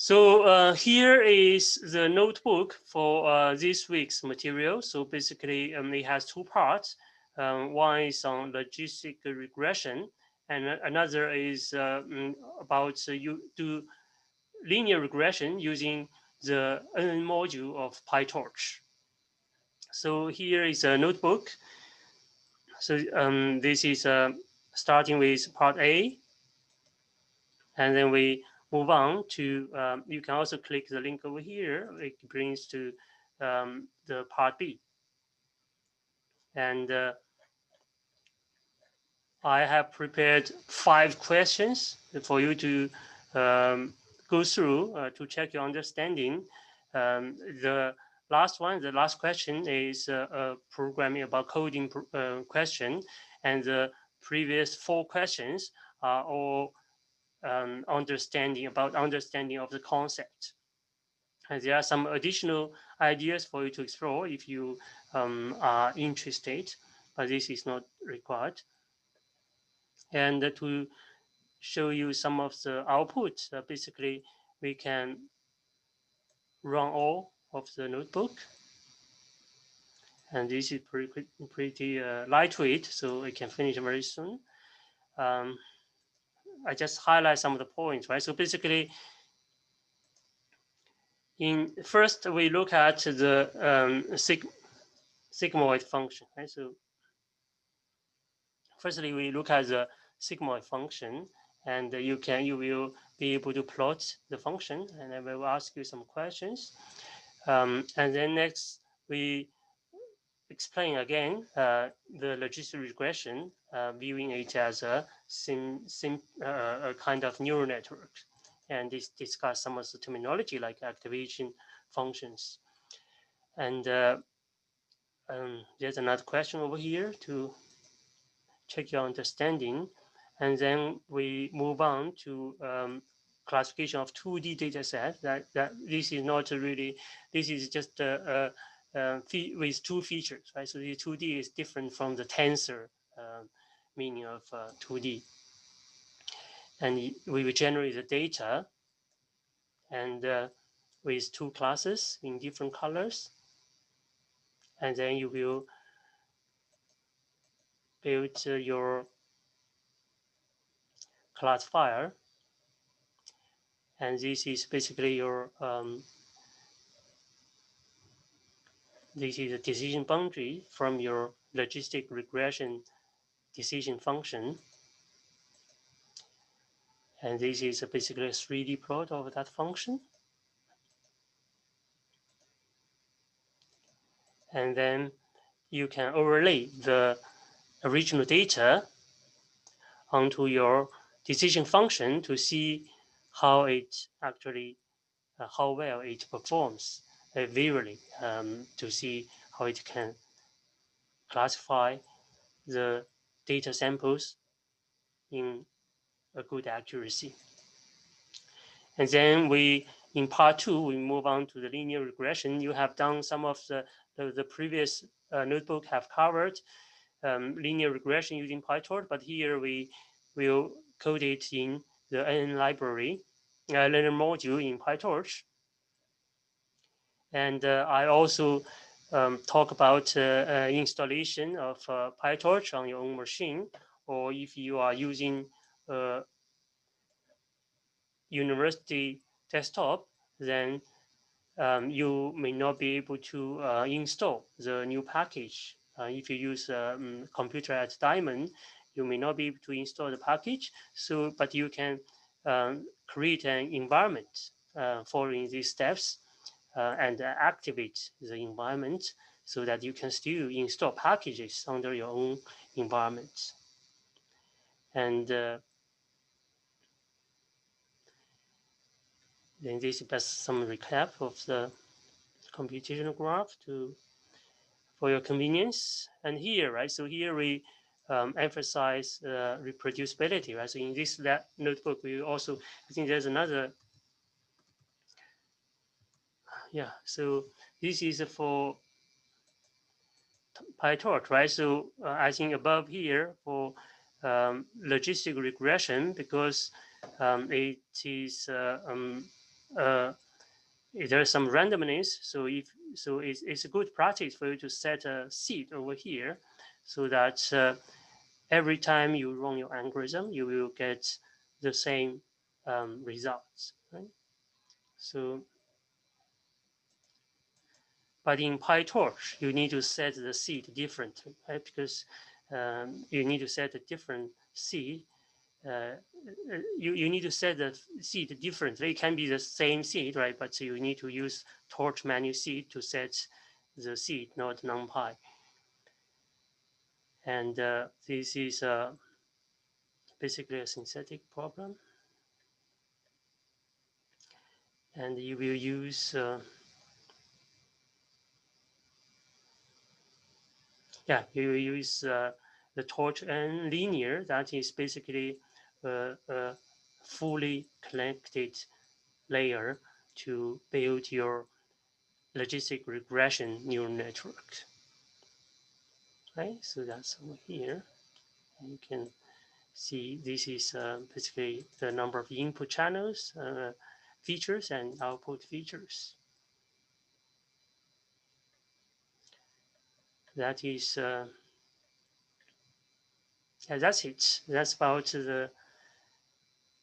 So here is the notebook for this week's material. So basically, it has two parts. One is on logistic regression, and another is about you do linear regression using the N module of PyTorch. So here is a notebook. So this is starting with part A, and then we move on to, you can also click the link over here. It brings to the part B. And I have prepared 5 questions for you to go through to check your understanding. The last question is a programming about coding question, and the previous 4 questions are all understanding of the concept. And there are some additional ideas for you to explore if you are interested, but this is not required. And to show you some of the outputs, basically we can run all of the notebook. And this is pretty lightweight, so it can finish very soon. I just highlight some of the points, right? So basically, first we look at the sigmoid function, right? So firstly, we look at the sigmoid function, and you will be able to plot the function, and I will ask you some questions. And then next, we explain again the logistic regression, viewing it as a kind of neural network, and discuss some of the terminology like activation functions. And there's another question over here to check your understanding. And then we move on to classification of 2D data set. That this is not really, this is just with 2 features, right? So the 2D is different from the tensor meaning of 2D. And we will generate the data and with 2 classes in different colors. And then you will build your classifier. And this is basically your this is a decision boundary from your logistic regression decision function. And this is basically a 3D plot of that function. And then you can overlay the original data onto your decision function to see how it actually, how well it performs visually, to see how it can classify the data samples in a good accuracy. And then in part 2, we move on to the linear regression. You have done some of the previous notebook have covered linear regression using PyTorch, but here we will code it in the N library, linear module in PyTorch. And I also talk about installation of PyTorch on your own machine, or if you are using university desktop, then you may not be able to install the new package. If you use computer at Diamond, you may not be able to install the package. So, but you can create an environment following these steps and activate the environment so that you can still install packages under your own environment. And then this is just some recap of the computational graph for your convenience. And here, right, so here we emphasize reproducibility, right? So in this notebook, we also, I think there's another, yeah, so this is for PyTorch, right? So I think above here for logistic regression, because it is there's some randomness. So it's a good practice for you to set a seed over here, so that every time you run your algorithm, you will get the same results, right? So, but in PyTorch, you need to set the seed differently, right? Because you need to set a different seed. You need to set the seed differently. It can be the same seed, right? But you need to use torch menu seed to set the seed, not NumPy. And this is basically a synthetic problem. And you will use you will use the torch and linear. That is basically a fully connected layer to build your logistic regression neural network. Right, so that's over here. And you can see this is basically the number of input channels, features, and output features. That is, that's it. That's about the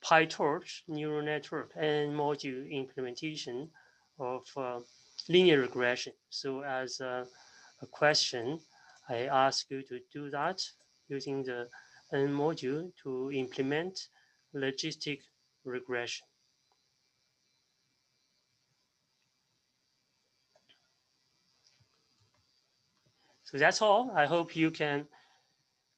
PyTorch neural network and module implementation of linear regression. So as a question, I ask you to do that using the N module to implement logistic regression. So that's all. I hope you can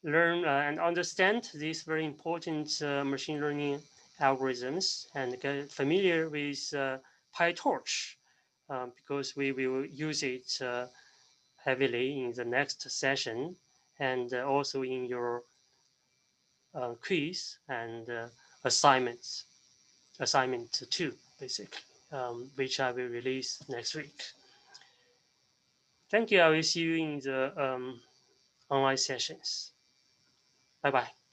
learn and understand these very important machine learning algorithms and get familiar with PyTorch because we will use it heavily in the next session and also in your quiz and assignment 2, basically, which I will release next week. Thank you. I will see you in the online sessions. Bye bye.